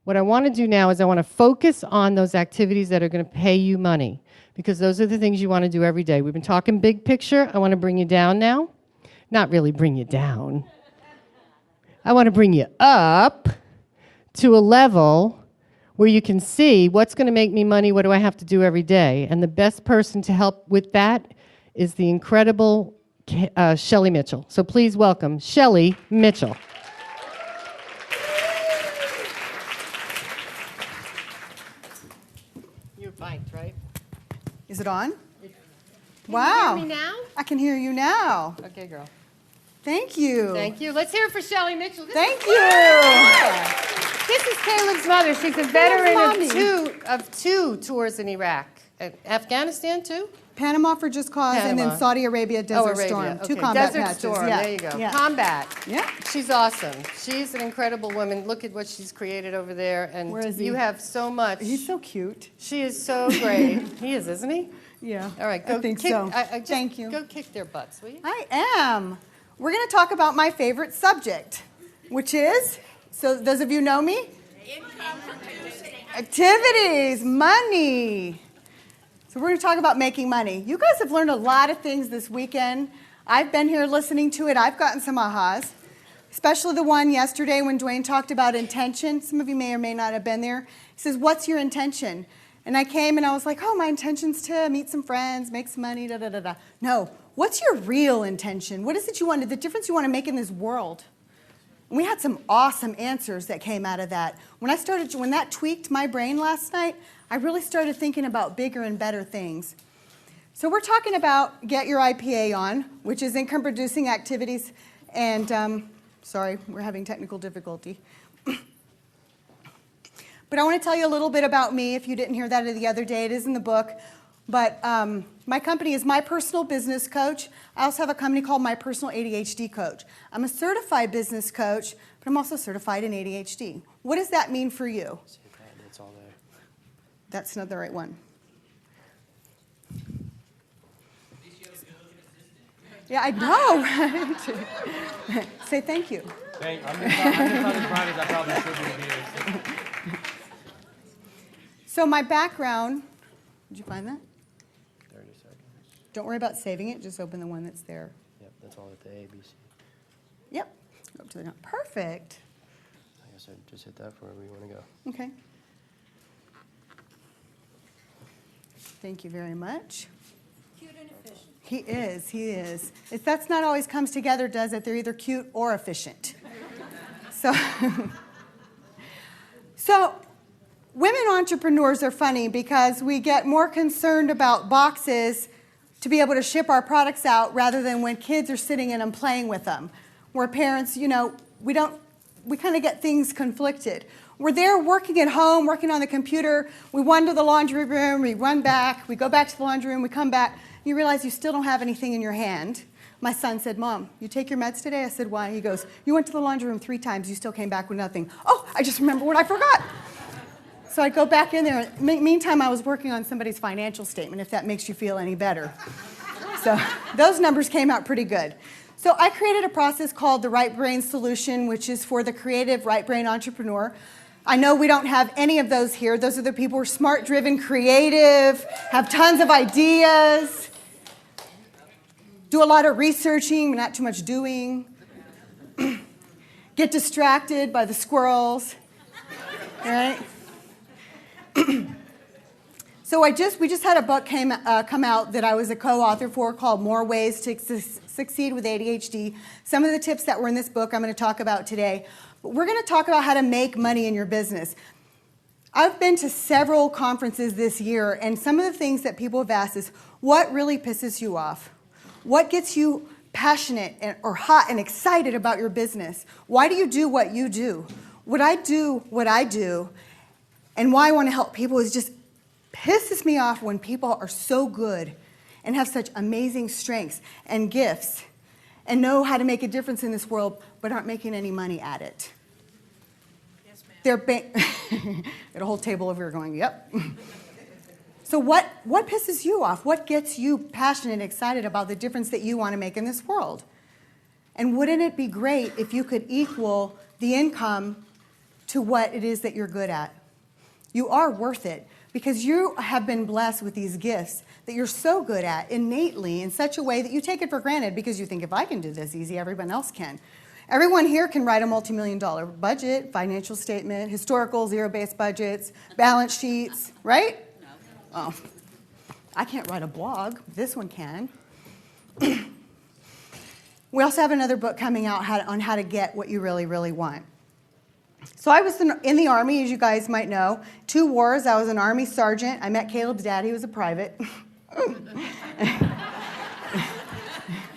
What I want to do now is I want to focus on those activities that are going to pay you money, because those are the things you want to do every day. We've been talking big picture. I want to bring you down now. Not really bring you down. I want to bring you up to a level where you can see what's going to make me money, what do I have to do every day. And the best person to help with that is the incredible Shelley Mithchell. So please welcome Shelley Mithchell. You're mic'd, right? Is it on? Wow. Can you hear me now? I can hear you now. Okay, girl. Thank you. Thank you. Let's hear it for Shelley Mithchell. Thank you. This is Caleb's mother. She's a veteran of two tours in Iraq. Afghanistan, too? Panama for Just Cause, and then Saudi Arabia, Desert Storm. Okay. Two combat Desert patches. Storm, Yeah. there you go. Yeah. Combat. Yeah. She's awesome. She's an incredible woman. Look at what she's created over there. And Where is he? You have so much. He's so cute. She is so great. He is, isn't he? Yeah. All right, go I think kick, so. just Thank you. Go kick their butts, will you? I am. We're going to talk about my favorite subject, which is, so those of you know me? Activities, money. So we're going to talk about making money. You guys have learned a lot of things this weekend. I've been here listening to it. I've gotten some ahas, especially the one yesterday when Dwayne talked about intention. Some of you may or may not have been there. He says, what's your intention? And I came and I was like, oh, my intention's to meet some friends, make some money, da-da-da-da. No, what's your real intention? What is it you want, the difference you want to make in this world? And we had some awesome answers that came out of that. When that tweaked my brain last night, I really started thinking about bigger and better things. So we're talking about Get Your IPA On, which is income producing activities. And sorry, we're having technical difficulty. But I want to tell you a little bit about me. If you didn't hear that the other day, it is in the book. But my company is My Personal Business Coach. I also have a company called My Personal ADHD Coach. I'm a certified business coach, but I'm also certified in ADHD. What does that mean for you? It's all there. That's not the right one. Yeah, I know, right? Say thank you. I'm just not as bright as I probably should be. So my background, did you find that? 30 seconds. Don't worry about saving it, just open the one that's there. Yep, that's all at the A, B, C. Yep, go up to the top. Perfect. I guess I just hit that for wherever you want to go. Okay. Thank you very much. Cute and efficient. He is. That's not always comes together, does it? They're either cute or efficient. So women entrepreneurs are funny because we get more concerned about boxes to be able to ship our products out rather than when kids are sitting in them playing with them. Where parents, we kind of get things conflicted. We're there working at home, working on the computer. We run to the laundry room, we run back, we go back to the laundry room, we come back. You realize you still don't have anything in your hand. My son said, Mom, you take your meds today? I said, why? He goes, you went to the laundry room 3 times, you still came back with nothing. Oh, I just remember what I forgot. So I'd go back in there. Meantime, I was working on somebody's financial statement, if that makes you feel any better. So those numbers came out pretty good. So I created a process called the Right Brain Solution, which is for the creative right brain entrepreneur. I know we don't have any of those here. Those are the people who are smart, driven, creative, have tons of ideas, do a lot of researching, not too much doing, get distracted by the squirrels, right? So we just had a book come out that I was a co-author for called More Ways to Succeed with ADHD. Some of the tips that were in this book I'm going to talk about today. But we're going to talk about how to make money in your business. I've been to several conferences this year, and some of the things that people have asked is, what really pisses you off? What gets you passionate or hot and excited about your business? Why do you do what you do? What I do, and why I want to help people is just pisses me off when people are so good and have such amazing strengths and gifts and know how to make a difference in this world, but aren't making any money at it. Yes, ma'am. Got a whole table over here going, yep. So what pisses you off? What gets you passionate and excited about the difference that you want to make in this world? And wouldn't it be great if you could equal the income to what it is that you're good at. You are worth it because you have been blessed with these gifts that you're so good at innately in such a way that you take it for granted because you think, if I can do this easy, everyone else can. Everyone here can write a multi-million-dollar budget, financial statement, historical zero-based budgets, balance sheets, right? No. Oh, I can't write a blog. This one can. We also have another book coming out on how to get what you really, really want. So I was in the Army, as you guys might know. 2 wars. I was an Army sergeant. I met Caleb's dad. He was a private.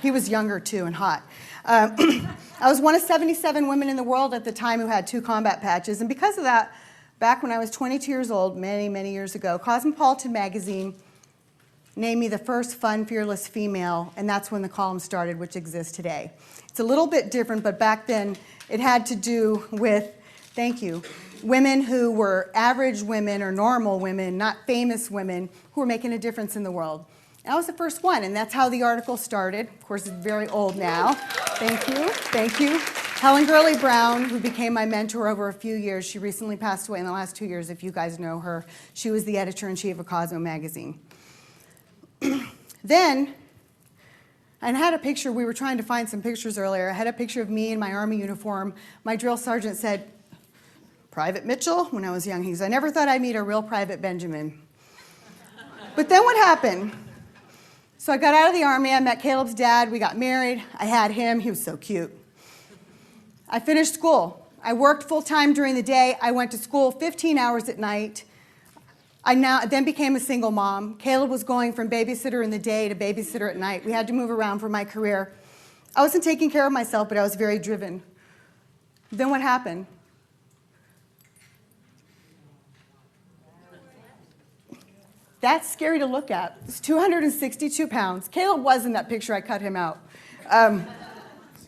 He was younger, too, and hot. I was one of 77 women in the world at the time who had 2 combat patches. And because of that, back when I was 22 years old, many, many years ago, Cosmopolitan magazine named me the first fun, fearless female, and that's when the column started, which exists today. It's a little bit different, but back then it had to do with, thank you, women who were average women or normal women, not famous women, who were making a difference in the world. And I was the first one, and that's how the article started. Of course, it's very old now. Thank you, thank you. Helen Gurley Brown, who became my mentor over a few years, she recently passed away in the last 2 years, if you guys know her. She was the editor-in-chief of Cosmo magazine. Then, I had a picture, we were trying to find some pictures earlier. I had a picture of me in my Army uniform. My drill sergeant said, "Private Mithchell," when I was young. He said, "I never thought I'd meet a real Private Benjamin." But then what happened? So I got out of the Army, I met Caleb's dad, we got married, I had him, he was so cute. I finished school. I worked full-time during the day, I went to school 15 hours at night. I then became a single mom. Caleb was going from babysitter in the day to babysitter at night. We had to move around for my career. I wasn't taking care of myself, but I was very driven. Then what happened? That's scary to look at. It's 262 pounds. Caleb was in that picture. I cut him out.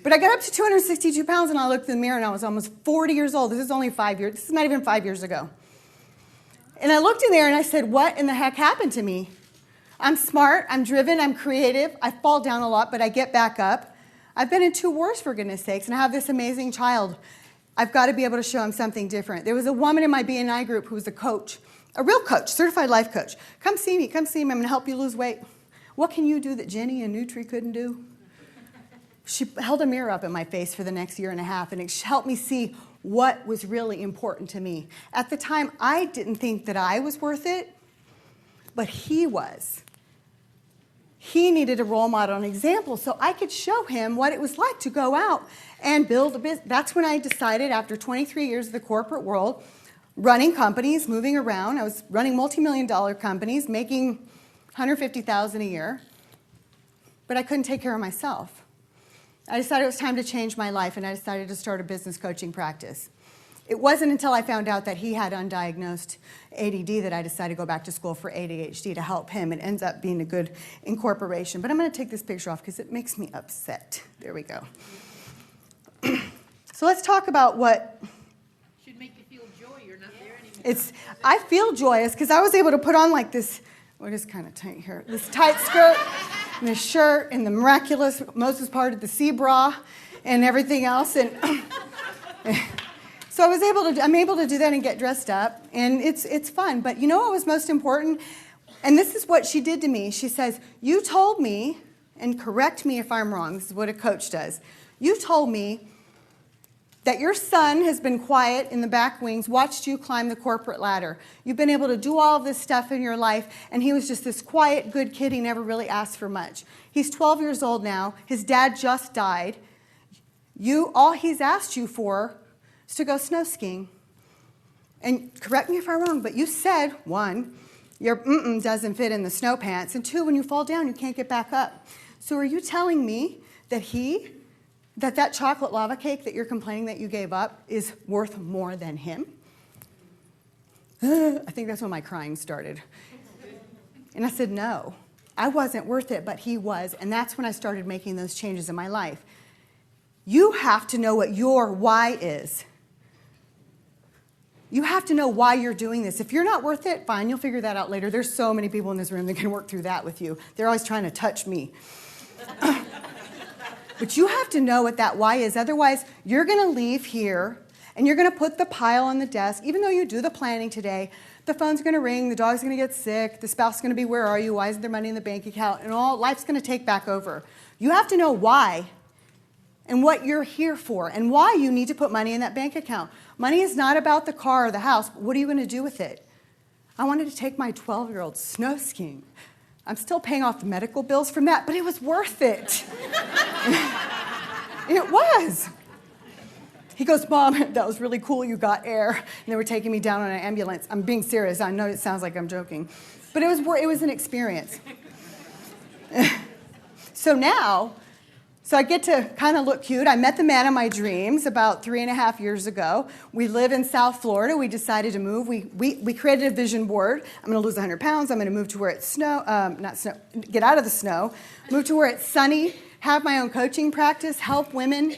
But I got up to 262 pounds, and I looked in the mirror, and I was almost 40 years old. This is only 5 years. This is not even 5 years ago. And I looked in there, and I said, what in the heck happened to me? I'm smart. I'm driven. I'm creative. I fall down a lot, but I get back up. I've been in 2 wars, for goodness sakes, and I have this amazing child. I've got to be able to show him something different. There was a woman in my BNI group who was a coach. A real coach, certified life coach. Come see me, I'm going to help you lose weight. What can you do that Jenny and Nutri couldn't do? She held a mirror up in my face for the next year and a half, and it helped me see what was really important to me. At the time, I didn't think that I was worth it, but he was. He needed a role model, an example, so I could show him what it was like to go out and build a business. That's when I decided, after 23 years of the corporate world, running companies, moving around. I was running multi-million-dollar companies, making $150,000 a year, but I couldn't take care of myself. I decided it was time to change my life, and I decided to start a business coaching practice. It wasn't until I found out that he had undiagnosed ADD that I decided to go back to school for ADHD to help him. It ends up being a good incorporation. But I'm going to take this picture off because it makes me upset. There we go. So let's talk about what... I feel joyous because I was able to put on like this, well, it is kind of tight here, this tight skirt and this shirt and the miraculous Moses parted the sea bra and everything else. And so I'm able to do that and get dressed up, and it's fun. But you know what was most important? And this is what she did to me. She says, you told me, and correct me if I'm wrong, this is what a coach does. You told me that your son has been quiet in the back wings, watched you climb the corporate ladder. You've been able to do all of this stuff in your life, and he was just this quiet, good kid. He never really asked for much. He's 12 years old now. His dad just died. All he's asked you for is to go snow skiing. And correct me if I'm wrong, but you said, 1, your doesn't fit in the snow pants, and 2, when you fall down, you can't get back up. So are you telling me that that chocolate lava cake that you're complaining that you gave up is worth more than him? I think that's when my crying started. And I said, no, I wasn't worth it, but he was. And that's when I started making those changes in my life. You have to know what your why is. You have to know why you're doing this. If you're not worth it, fine, you'll figure that out later. There's so many people in this room that can work through that with you. They're always trying to touch me. But you have to know what that why is. Otherwise, you're going to leave here And you're going to put the pile on the desk. Even though you do the planning today, the phone's going to ring, the dog's going to get sick, the spouse is going to be, where are you? Why isn't there money in the bank account? And all life's going to take back over. You have to know why and what you're here for and why you need to put money in that bank account. Money is not about the car or the house. But what are you going to do with it? I wanted to take my 12-year-old snow skiing. I'm still paying off the medical bills from that, but it was worth it. It was. He goes, Mom, that was really cool, you got air. And they were taking me down on an ambulance. I'm being serious. I know it sounds like I'm joking. But it was an experience. So I get to kind of look cute. I met the man of my dreams about 3.5 years ago. We live in South Florida. We decided to move. We created a vision board. I'm going to lose 100 pounds. I'm going to move to where it's get out of the snow, move to where it's sunny, have my own coaching practice, help women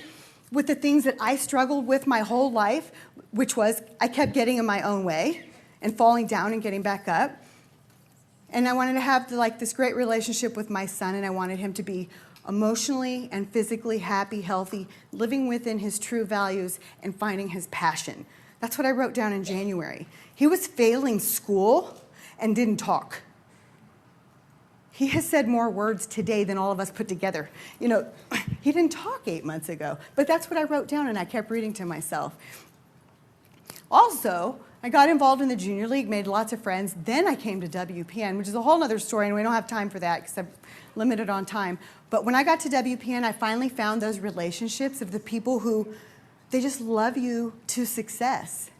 with the things that I struggled with my whole life, which was I kept getting in my own way and falling down and getting back up. And I wanted to have this great relationship with my son, and I wanted him to be emotionally and physically happy, healthy, living within his true values and finding his passion. That's what I wrote down in January. He was failing school and didn't talk. He has said more words today than all of us put together. You know, he didn't talk 8 months ago, but that's what I wrote down, and I kept reading to myself. Also, I got involved in the junior league, made lots of friends. Then I came to WPN, which is a whole other story, and we don't have time for that because I'm limited on time. But when I got to WPN, I finally found those relationships of the people who, they just love you to success.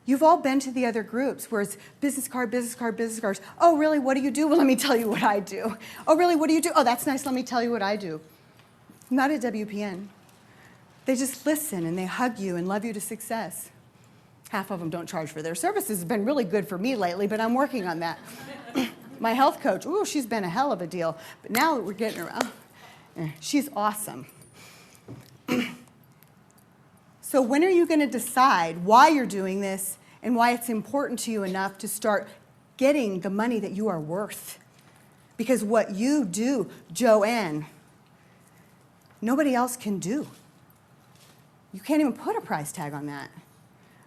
You've all been to the other groups where it's business card, business card, business cards. Oh, really? What do you do? Well, let me tell you what I do. Oh, really? What do you do? Oh, that's nice. Let me tell you what I do. Not at WPN. They just listen and they hug you and love you to success. Half of them don't charge for their services. It's been really good for me lately, but I'm working on that. My health coach, ooh, she's been a hell of a deal. But now that we're getting her, she's awesome. So when are you going to decide why you're doing this and why it's important to you enough to start getting the money that you are worth? Because what you do, Joanne, nobody else can do. You can't even put a price tag on that.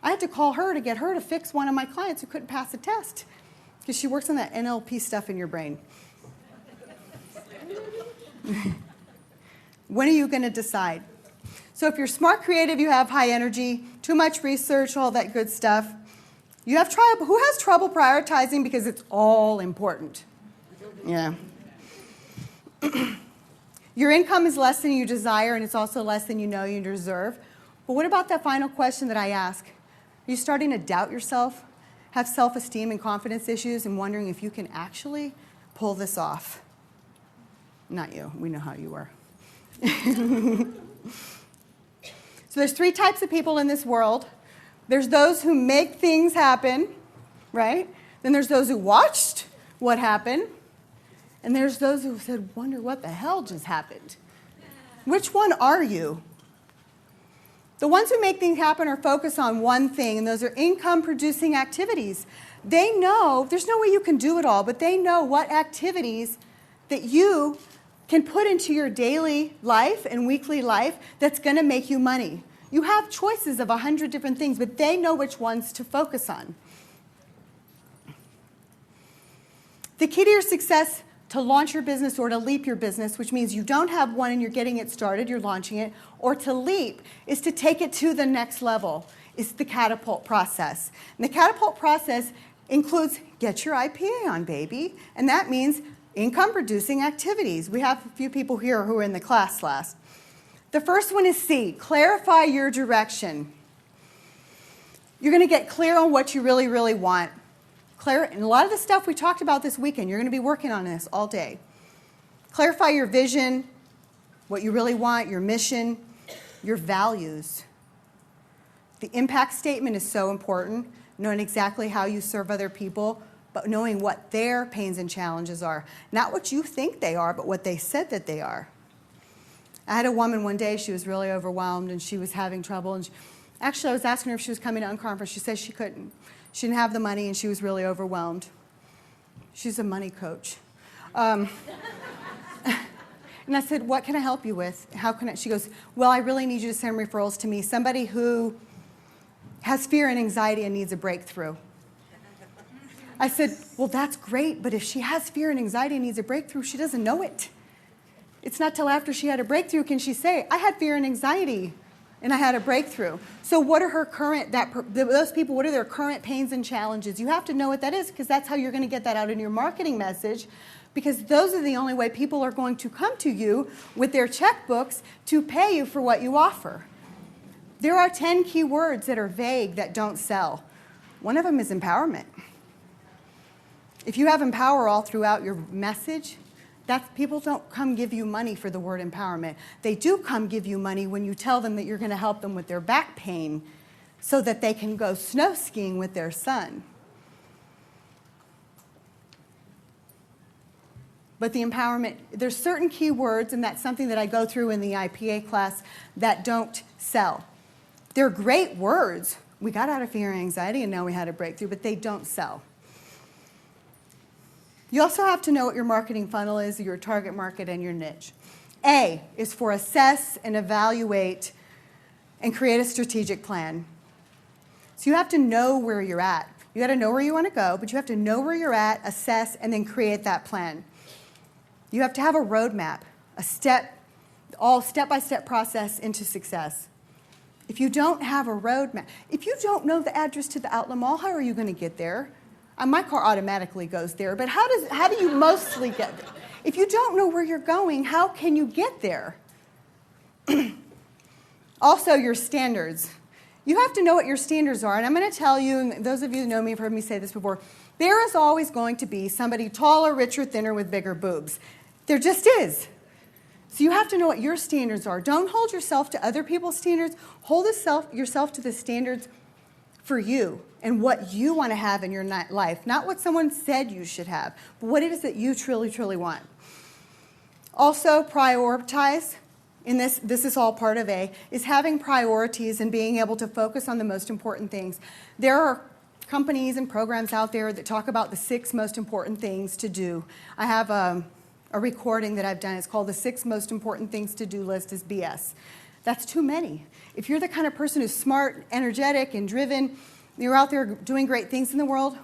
I had to call her to get her to fix one of my clients who couldn't pass a test because she works on that NLP stuff in your brain. When are you going to decide? So if you're smart, creative, you have high energy, too much research, all that good stuff, you have trouble. Who has trouble prioritizing because it's all important? Yeah. Your income is less than you desire, and it's also less than you know you deserve. But what about that final question that I ask? Are you starting to doubt yourself, have self-esteem and confidence issues, and wondering if you can actually pull this off? Not you. We know how you are. So there's 3 types of people in this world. There's those who make things happen, right? Then there's those who watched what happened. And there's those who said, wonder what the hell just happened. Which one are you? The ones who make things happen are focused on one thing, and those are income-producing activities. They know, there's no way you can do it all, but they know what activities that you can put into your daily life and weekly life that's going to make you money. You have choices of 100 different things, but they know which ones to focus on. The key to your success to launch your business or to leap your business, which means you don't have one and you're getting it started, you're launching it, or to leap is to take it to the next level. It's the catapult process. And the catapult process includes get your IPA on, baby. And that means income-producing activities. We have a few people here who were in the class last. The first one is C, clarify your direction. You're going to get clear on what you really, really want. And a lot of the stuff we talked about this weekend, you're going to be working on this all day. Clarify your vision, what you really want, your mission, your values. The impact statement is so important, knowing exactly how you serve other people, but knowing what their pains and challenges are. Not what you think they are, but what they said that they are. I had a woman one day, she was really overwhelmed, and she was having trouble. And actually, I was asking her if she was coming to Unconference. She said she couldn't. She didn't have the money, and she was really overwhelmed. She's a money coach. And I said, what can I help you with? How can I? She goes, well, I really need you to send referrals to me. Somebody who has fear and anxiety and needs a breakthrough. I said, well, that's great, but if she has fear and anxiety and needs a breakthrough, she doesn't know it. It's not till after she had a breakthrough can she say, I had fear and anxiety and I had a breakthrough. So what are those people, what are their current pains and challenges? You have to know what that is, because that's how you're going to get that out in your marketing message, because those are the only way people are going to come to you with their checkbooks to pay you for what you offer. There are 10 key words that are vague that don't sell. One of them is empowerment. If you have empower all throughout your message, people don't come give you money for the word empowerment. They do come give you money when you tell them that you're going to help them with their back pain so that they can go snow skiing with their son. But the empowerment, there's certain key words, and that's something that I go through in the IPA class, that don't sell. They're great words. We got out of fear and anxiety, and now we had a breakthrough, but they don't sell. You also have to know what your marketing funnel is, your target market, and your niche. A is for assess and evaluate and create a strategic plan. So you have to know where you're at. You got to know where you want to go, but you have to know where you're at, assess, and then create that plan. You have to have a roadmap, step-by-step process into success. If you don't have a roadmap, if you don't know the address to the outlet mall, how are you going to get there? My car automatically goes there, but how do you mostly get there? If you don't know where you're going, how can you get there? Also, your standards. You have to know what your standards are, and I'm going to tell you, and those of you who know me have heard me say this before, there is always going to be somebody taller, richer, thinner with bigger boobs. There just is. So you have to know what your standards are. Don't hold yourself to other people's standards. Hold yourself to the standards for you and what you want to have in your life. Not what someone said you should have, but what it is that you truly, truly want. Also, prioritize. And this is all part of A, is having priorities and being able to focus on the most important things. There are companies and programs out there that talk about the 6 most important things to do. I have a recording that I've done. It's called The 6 Most Important Things to Do List is BS. That's too many. If you're the kind of person who's smart, energetic, and driven, you're out there doing great things in the world,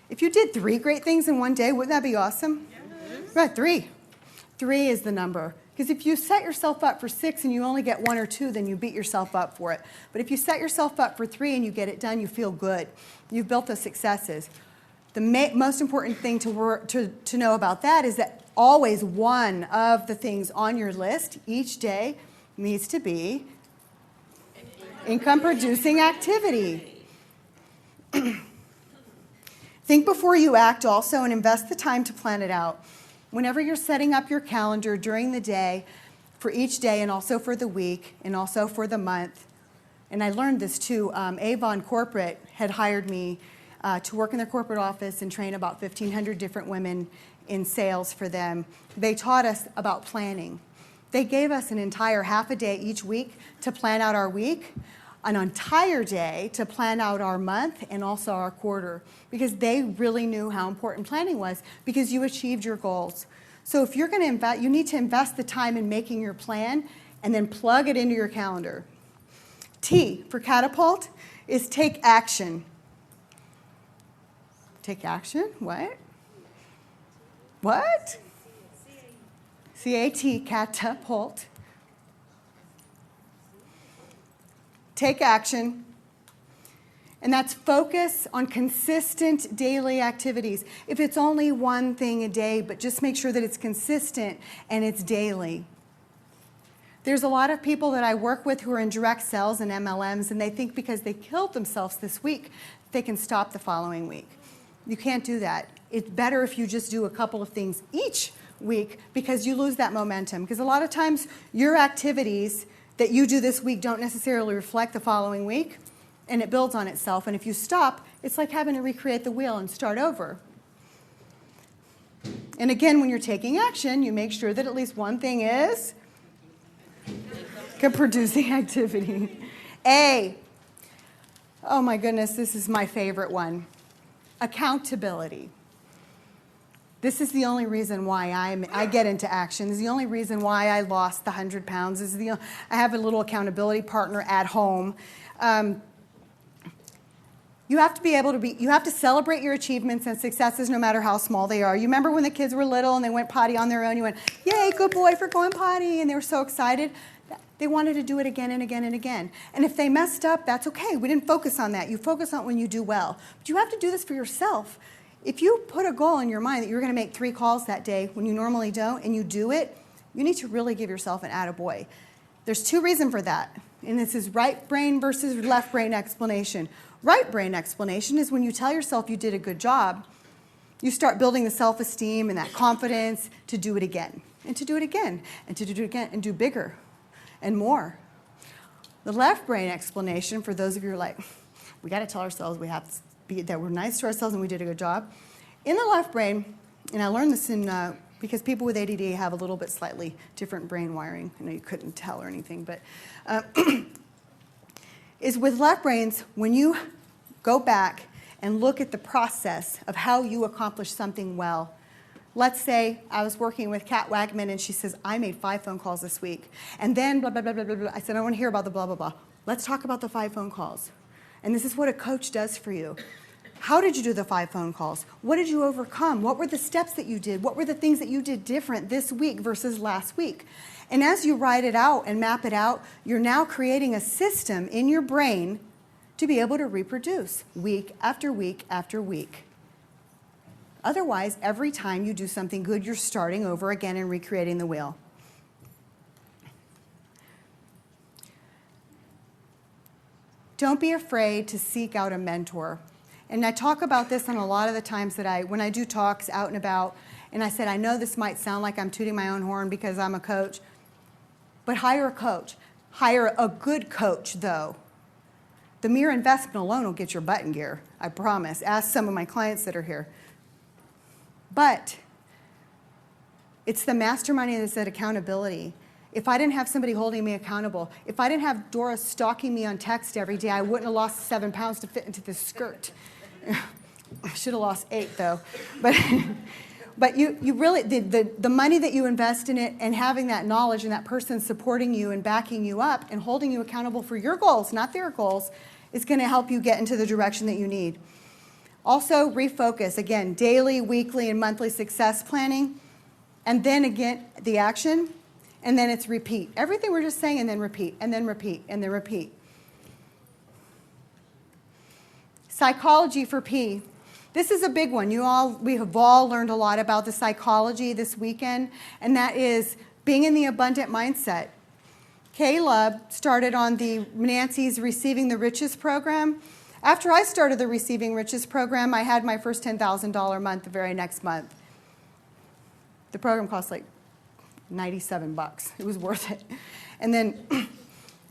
if you did 3 great things in one day, wouldn't that be awesome? Yes. Right, 3. 3 is the number. Because if you set yourself up for 6 and you only get 1 or 2, then you beat yourself up for it. But if you set yourself up for 3 and you get it done, you feel good. You've built those successes. The most important thing to know about that is that always one of the things on your list each day needs to be income-producing activity. Think before you act also, and invest the time to plan it out. Whenever you're setting up your calendar during the day, for each day and also for the week and also for the month, and I learned this too, Avon Corporate had hired me to work in their corporate office and train about 1,500 different women in sales for them. They taught us about planning. They gave us an entire half a day each week to plan out our week, an entire day to plan out our month and also our quarter, because they really knew how important planning was, because you achieved your goals. So if you're going to invest, you need to invest the time in making your plan and then plug it into your calendar. T for catapult is take action. Take action? What? What? CAT, catapult. Take action. And that's focus on consistent daily activities. If it's only one thing a day, but just make sure that it's consistent and it's daily. There's a lot of people that I work with who are in direct sales and MLMs, and they think because they killed themselves this week, they can stop the following week. You can't do that. It's better if you just do a couple of things each week, because you lose that momentum. Because a lot of times your activities that you do this week don't necessarily reflect the following week, and it builds on itself. And if you stop, it's like having to recreate the wheel and start over. And again, when you're taking action, you make sure that at least one thing is producing activity. A. Oh my goodness, this is my favorite one. Accountability. This is the only reason why I get into action. This is the only reason why I lost the 100 pounds. I have a little accountability partner at home. You have to be able to you have to celebrate your achievements and successes no matter how small they are. You remember when the kids were little and they went potty on their own, you went, yay, good boy for going potty, and they were so excited. They wanted to do it again and again and again. And if they messed up, that's okay. We didn't focus on that. You focus on when you do well. But you have to do this for yourself. If you put a goal in your mind that you're going to make 3 calls that day when you normally don't, and you do it, you need to really give yourself an attaboy. There's 2 reasons for that. And this is right brain versus left brain explanation. Right brain explanation is when you tell yourself you did a good job, you start building the self-esteem and that confidence to do it again, and to do it again, and to do it again, and do bigger and more. The left brain explanation, for those of you who are like, we got to tell ourselves we have to be, that we're nice to ourselves and we did a good job. In the left brain, and I learned this in because people with ADD have a little bit slightly different brain wiring. I know you couldn't tell or anything, but is with left brains, when you go back and look at the process of how you accomplish something well. Let's say I was working with Kat Wagman and she says, I made 5 phone calls this week. And then blah, blah, blah, blah, blah, blah. I said, I want to hear about the blah, blah, blah. Let's talk about the 5 phone calls. And this is what a coach does for you. How did you do the 5 phone calls? What did you overcome? What were the steps that you did? What were the things that you did different this week versus last week? And as you write it out and map it out, you're now creating a system in your brain to be able to reproduce week after week after week. Otherwise, every time you do something good, you're starting over again and recreating the wheel. Don't be afraid to seek out a mentor. And I talk about this on a lot of the times that when I do talks out and about, and I said, I know this might sound like I'm tooting my own horn because I'm a coach, but hire a coach. Hire a good coach, though. The mere investment alone will get your butt in gear, I promise. Ask some of my clients that are here. But it's the mastermind and it's that accountability. If I didn't have somebody holding me accountable, if I didn't have Dora stalking me on text every day, I wouldn't have lost 7 pounds to fit into this skirt. I should have lost 8, though. But you really, the money that you invest in it and having that knowledge and that person supporting you and backing you up and holding you accountable for your goals, not their goals, is going to help you get into the direction that you need. Also, refocus. Again, daily, weekly, and monthly success planning. And then again, the action. And then it's repeat. Everything we're just saying, and then repeat, and then repeat, and then repeat. Psychology for P. This is a big one. We have all learned a lot about the psychology this weekend, and that is being in the abundant mindset. Caleb started on the Nancy's Receiving the Riches program. After I started the Receiving Riches program, I had my first $10,000 month the very next month. The program cost like $97. It was worth it. And then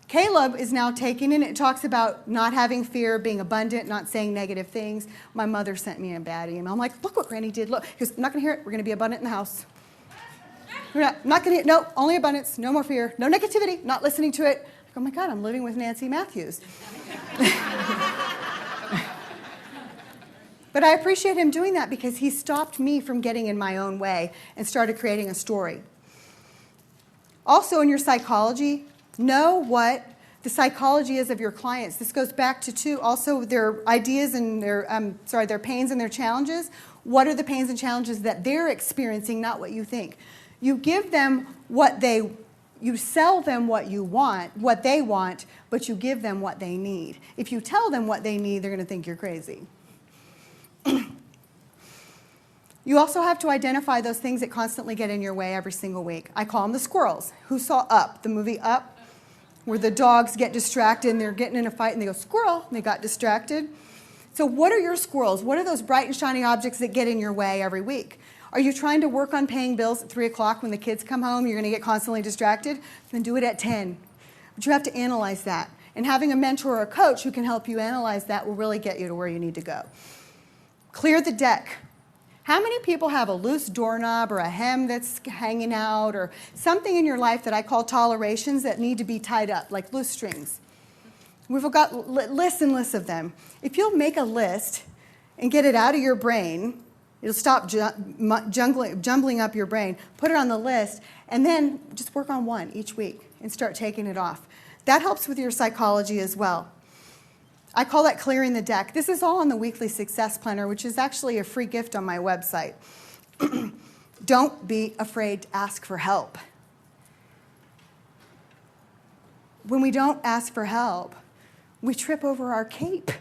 Caleb is now taking it. It talks about not having fear, being abundant, not saying negative things. My mother sent me a bad email. I'm like, look what Granny did. Look, he goes, I'm not going to hear it. We're going to be abundant in the house. We're not going to, no, only abundance, no more fear, no negativity, not listening to it. Like, oh my God, I'm living with Nancy Matthews. But I appreciate him doing that because he stopped me from getting in my own way and started creating a story. Also in your psychology, know what the psychology is of your clients. This goes back to also their ideas and their pains and their challenges. What are the pains and challenges that they're experiencing, not what you think? You give them you sell them what you want, what they want, but you give them what they need. If you tell them what they need, they're going to think you're crazy. You also have to identify those things that constantly get in your way every single week. I call them the squirrels. Who saw Up, the movie Up, where the dogs get distracted and they're getting in a fight and they go, squirrel, and they got distracted? So what are your squirrels? What are those bright and shiny objects that get in your way every week? Are you trying to work on paying bills at 3 o'clock when the kids come home? You're going to get constantly distracted? Then do it at 10. But you have to analyze that. And having a mentor or a coach who can help you analyze that will really get you to where you need to go. Clear the deck. How many people have a loose doorknob or a hem that's hanging out or something in your life that I call tolerations that need to be tied up, like loose strings? We've got lists and lists of them. If you'll make a list and get it out of your brain, it'll stop jumbling up your brain. Put it on the list, and then just work on one each week and start taking it off. That helps with your psychology as well. I call that clearing the deck. This is all on the weekly success planner, which is actually a free gift on my website. Don't be afraid to ask for help. When we don't ask for help, we trip over our cape.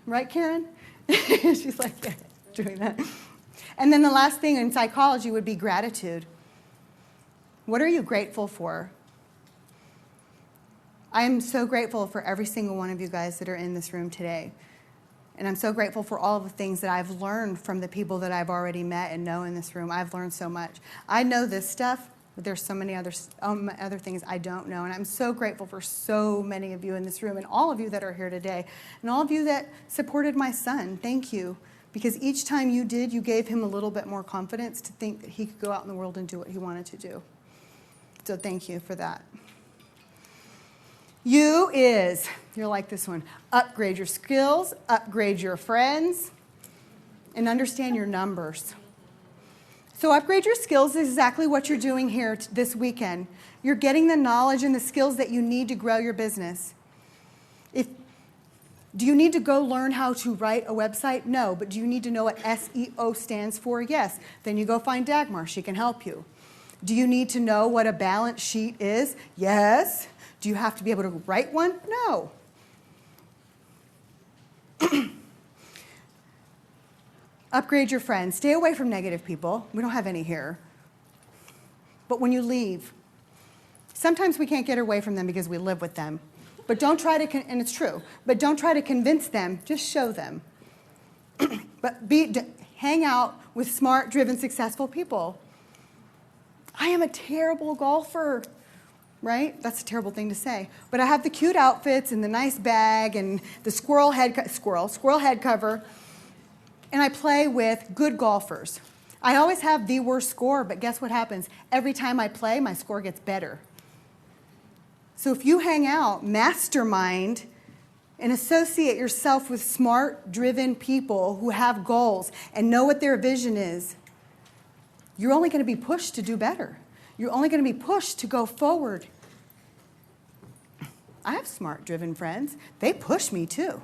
Right, Karen? She's like, yeah, doing that. And then the last thing in psychology would be gratitude. What are you grateful for? I am so grateful for every single one of you guys that are in this room today. And I'm so grateful for all the things that I've learned from the people that I've already met and know in this room. I've learned so much. I know this stuff, but there's so many other things I don't know. And I'm so grateful for so many of you in this room and all of you that are here today. And all of you that supported my son. Thank you. Because each time you did, you gave him a little bit more confidence to think that he could go out in the world and do what he wanted to do. So thank you for that. You're like this one, upgrade your skills, upgrade your friends, and understand your numbers. So upgrade your skills is exactly what you're doing here this weekend. You're getting the knowledge and the skills that you need to grow your business. Do you need to go learn how to write a website? No, but do you need to know what SEO stands for? Yes. Then you go find Dagmar. She can help you. Do you need to know what a balance sheet is? Yes. Do you have to be able to write one? No. Upgrade your friends. Stay away from negative people. We don't have any here. But when you leave, sometimes we can't get away from them because we live with them. But don't try to, and it's true, but don't try to convince them. Just show them. But hang out with smart, driven, successful people. I am a terrible golfer. Right? That's a terrible thing to say. But I have the cute outfits and the nice bag and the squirrel head cover. And I play with good golfers. I always have the worst score, but guess what happens? Every time I play, my score gets better. So if you hang out, mastermind, and associate yourself with smart, driven people who have goals and know what their vision is, you're only going to be pushed to do better. You're only going to be pushed to go forward. I have smart, driven friends. They push me too.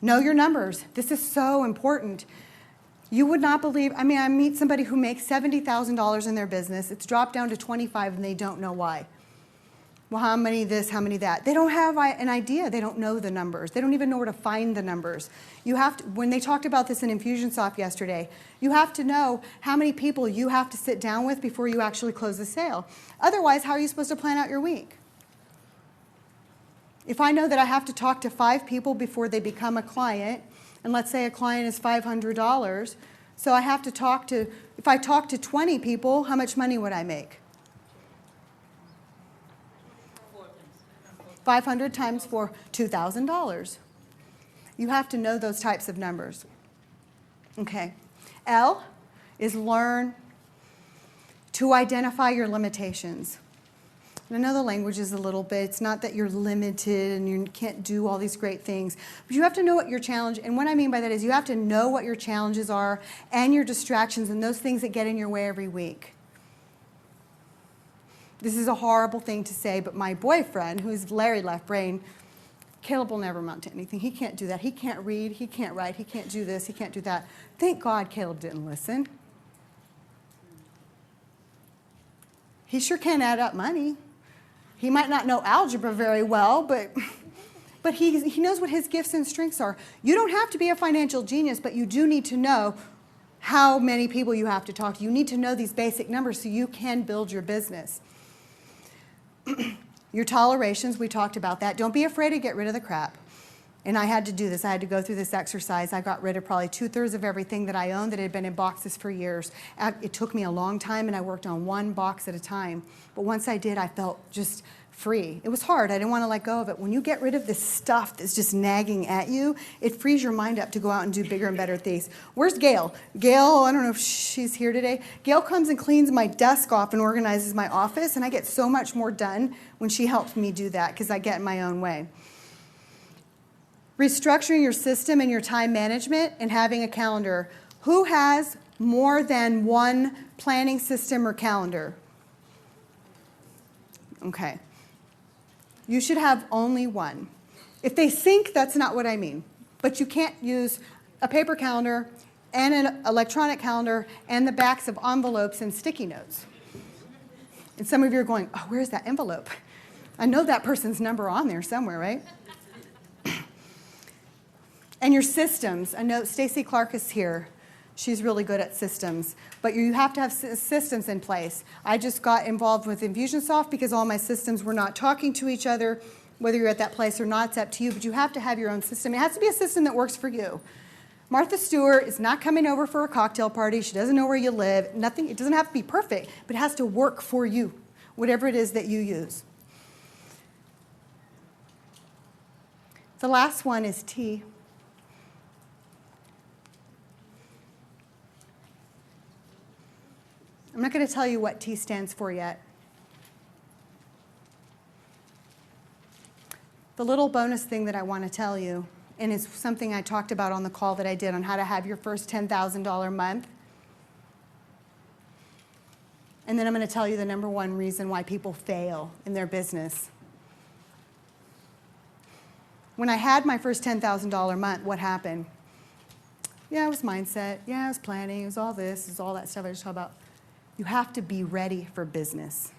Know your numbers. This is so important. You would not believe, I meet somebody who makes $70,000 in their business. It's dropped down to 25 and they don't know why. Well, how many this, how many that? They don't have an idea. They don't know the numbers. They don't even know where to find the numbers. You have to, when they talked about this in Infusionsoft yesterday, you have to know how many people you have to sit down with before you actually close the sale. Otherwise, how are you supposed to plan out your week? If I know that I have to talk to 5 people before they become a client, and let's say a client is $500, so I have to talk to, if I talk to 20 people, how much money would I make? 500 times 4, $2,000. You have to know those types of numbers. Okay. L is learn to identify your limitations. And I know the language is a little bit, it's not that you're limited and you can't do all these great things, but you have to know what your challenge, and what I mean by that is you have to know what your challenges are and your distractions and those things that get in your way every week. This is a horrible thing to say, but my boyfriend, who's Larry left brain, Caleb will never amount to anything. He can't do that. He can't read. He can't write. He can't do this. He can't do that. Thank God Caleb didn't listen. He sure can add up money. He might not know algebra very well, but he knows what his gifts and strengths are. You don't have to be a financial genius, but you do need to know how many people you have to talk to. You need to know these basic numbers so you can build your business. Your tolerations, we talked about that. Don't be afraid to get rid of the crap. And I had to do this. I had to go through this exercise. I got rid of probably 2/3 of everything that I owned that had been in boxes for years. It took me a long time, and I worked on one box at a time. But once I did, I felt just free. It was hard. I didn't want to let go of it. When you get rid of this stuff that's just nagging at you, it frees your mind up to go out and do bigger and better things. Where's Gail? Gail, I don't know if she's here today. Gail comes and cleans my desk off and organizes my office, and I get so much more done when she helps me do that because I get in my own way. Restructuring your system and your time management and having a calendar. Who has more than one planning system or calendar? Okay. You should have only one. If they sync, that's not what I mean. But you can't use a paper calendar and an electronic calendar and the backs of envelopes and sticky notes. And some of you are going, oh, where's that envelope? I know that person's number on there somewhere, right? And your systems. I know Stacy Clark is here. She's really good at systems. But you have to have systems in place. I just got involved with Infusionsoft because all my systems were not talking to each other. Whether you're at that place or not, it's up to you. But you have to have your own system. It has to be a system that works for you. Martha Stewart is not coming over for a cocktail party. She doesn't know where you live. Nothing. It doesn't have to be perfect, but it has to work for you, whatever it is that you use. The last one is T. I'm not going to tell you what T stands for yet. The little bonus thing that I want to tell you, and it's something I talked about on the call that I did on how to have your first $10,000 month. And then I'm going to tell you the number one reason why people fail in their business. When I had my first $10,000 month, what happened? Yeah, it was mindset. Yeah, it was planning. It was all this. It was all that stuff I just talked about. You have to be ready for business.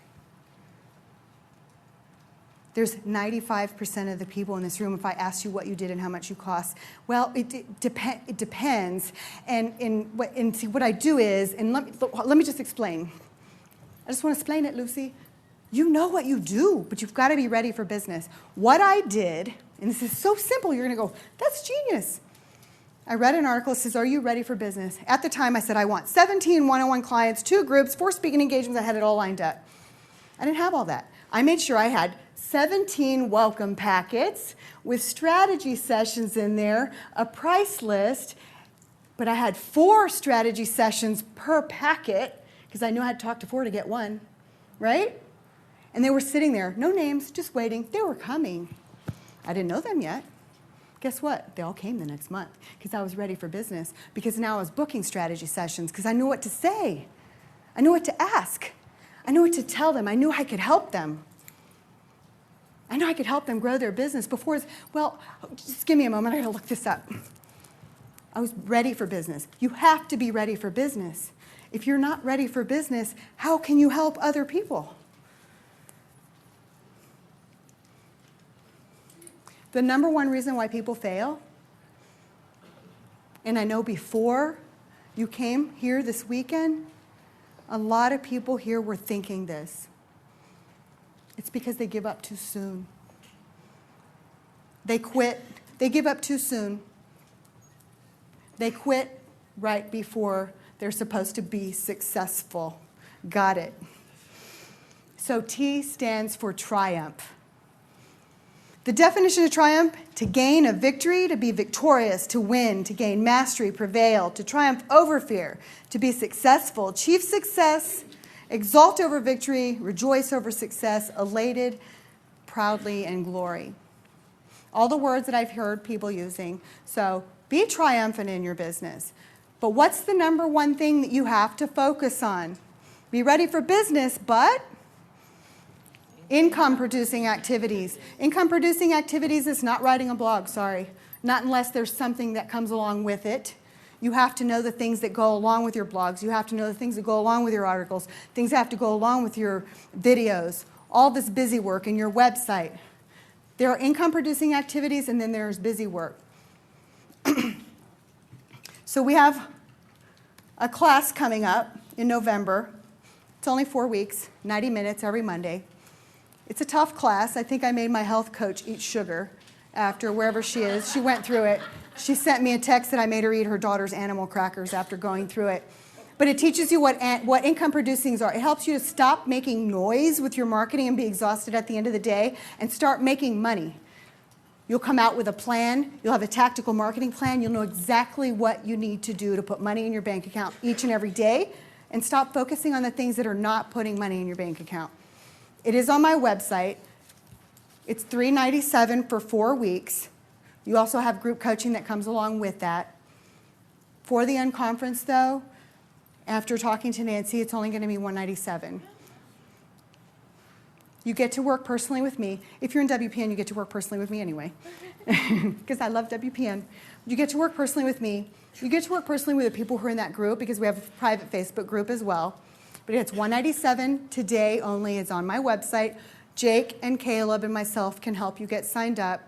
There's 95% of the people in this room, if I asked you what you did and how much you cost, well, it depends. And see, what I do is, and let me just explain. I just want to explain it, Lucy. You know what you do, but you've got to be ready for business. What I did, and this is so simple, you're going to go, that's genius. I read an article that says, are you ready for business? At the time, I said, I want 17 one-on-one clients, 2 groups, 4 speaking engagements. I had it all lined up. I didn't have all that. I made sure I had 17 welcome packets with strategy sessions in there, a price list, but I had 4 strategy sessions per packet because I knew I had to talk to 4 to get 1, right? And they were sitting there, no names, just waiting. They were coming. I didn't know them yet. Guess what? They all came the next month because I was ready for business, because now I was booking strategy sessions because I knew what to say. I knew what to ask. I knew what to tell them. I knew I could help them. I knew I could help them grow their business before, well, just give me a moment. I got to look this up. I was ready for business. You have to be ready for business. If you're not ready for business, how can you help other people? The number one reason why people fail, and I know before you came here this weekend, a lot of people here were thinking this. It's because they give up too soon. They quit. They give up too soon. They quit right before they're supposed to be successful. Got it. So T stands for triumph. The definition of triumph: to gain a victory, to be victorious, to win, to gain mastery, prevail, to triumph over fear, to be successful, achieve success, exalt over victory, rejoice over success, elated, proudly, and glory. All the words that I've heard people using. So be triumphant in your business. But what's the number one thing that you have to focus on? Be ready for business, but income-producing activities. Income-producing activities is not writing a blog, sorry. Not unless there's something that comes along with it. You have to know the things that go along with your blogs. You have to know the things that go along with your articles. Things have to go along with your videos. All this busy work in your website. There are income-producing activities, and then there's busy work. So we have a class coming up in November. It's only 4 weeks, 90 minutes every Monday. It's a tough class. I think I made my health coach eat sugar after wherever she is. She went through it. She sent me a text that I made her eat her daughter's animal crackers after going through it. But it teaches you what income producing are. It helps you to stop making noise with your marketing and be exhausted at the end of the day and start making money. You'll come out with a plan. You'll have a tactical marketing plan. You'll know exactly what you need to do to put money in your bank account each and every day, and stop focusing on the things that are not putting money in your bank account. It is on my website. It's $397 for 4 weeks. You also have group coaching that comes along with that. For the Unconference, though, after talking to Nancy, it's only going to be $197. You get to work personally with me. If you're in WPN, you get to work personally with me anyway. because I love WPN. You get to work personally with me. You get to work personally with the people who are in that group because we have a private Facebook group as well. But it's $197 today only. It's on my website. Jake and Caleb and myself can help you get signed up.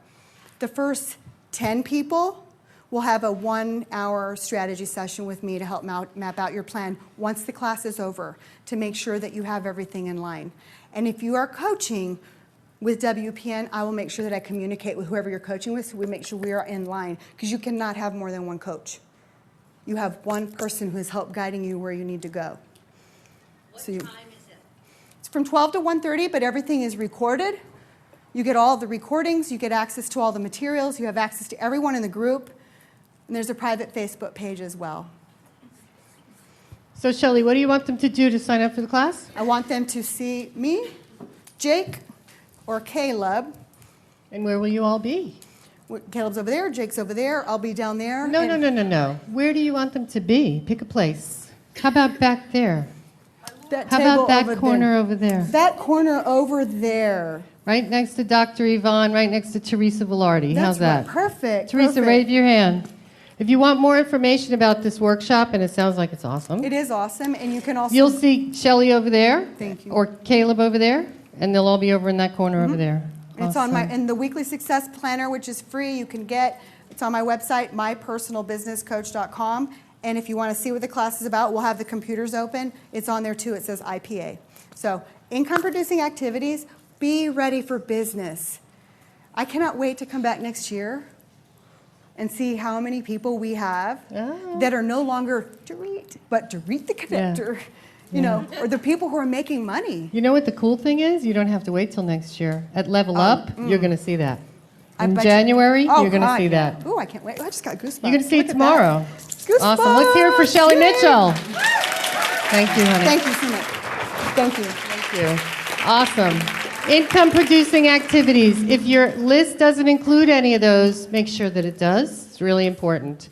The first 10 people will have a 1-hour strategy session with me to help map out your plan once the class is over to make sure that you have everything in line. And if you are coaching with WPN, I will make sure that I communicate with whoever you're coaching with so we make sure we are in line because you cannot have more than one coach. You have one person who is help guiding you where you need to go. What time is it? It's from 12 to 1:30, but everything is recorded. You get all the recordings, you get access to all the materials, you have access to everyone in the group, and there's a private Facebook page as well. So, Shelley, what do you want them to do to sign up for the class? I want them to see me, Jake, or Caleb. And where will you all be? Caleb's over there, Jake's over there, I'll be down there. No. Where do you want them to be? Pick a place. How about back there? That How table about that over corner there. over there? That corner over there. Right next to Dr. Yvonne, right next to Teresa Velarde. How's that? Right. Perfect. Teresa, perfect. raise your hand. If you want more information about this workshop, and it sounds like it's awesome, It is awesome, and you can also... you'll see Shelley over there. Thank you. Or Caleb over there, and they'll all be over in that corner over there. It's on Awesome. in the weekly success planner, which is free. You can get. It's on my website, mypersonalbusinesscoach.com. And if you want to see what the class is about, we'll have the computers open. It's on there too. It says IPA. So income-producing activities. Be ready for business. I cannot wait to come back next year and see how many people we have that are no longer Dorit, but Dorit the connector. You know, or the people who are making money. You know what the cool thing is? You don't have to wait till next year. At Level Up, you're going to see that. I In bet you- January, Oh, you're going to God, see yeah. that. Ooh, I can't wait. I just got goosebumps. You're going to see Look it at tomorrow. that. Goosebumps. Awesome. Let's hear it for Shelley Yay. Mithchell. Thank you, honey. Thank you so much. Thank you. Thank you. Awesome. Income producing activities. If your list doesn't include any of those, make sure that it does. It's really important.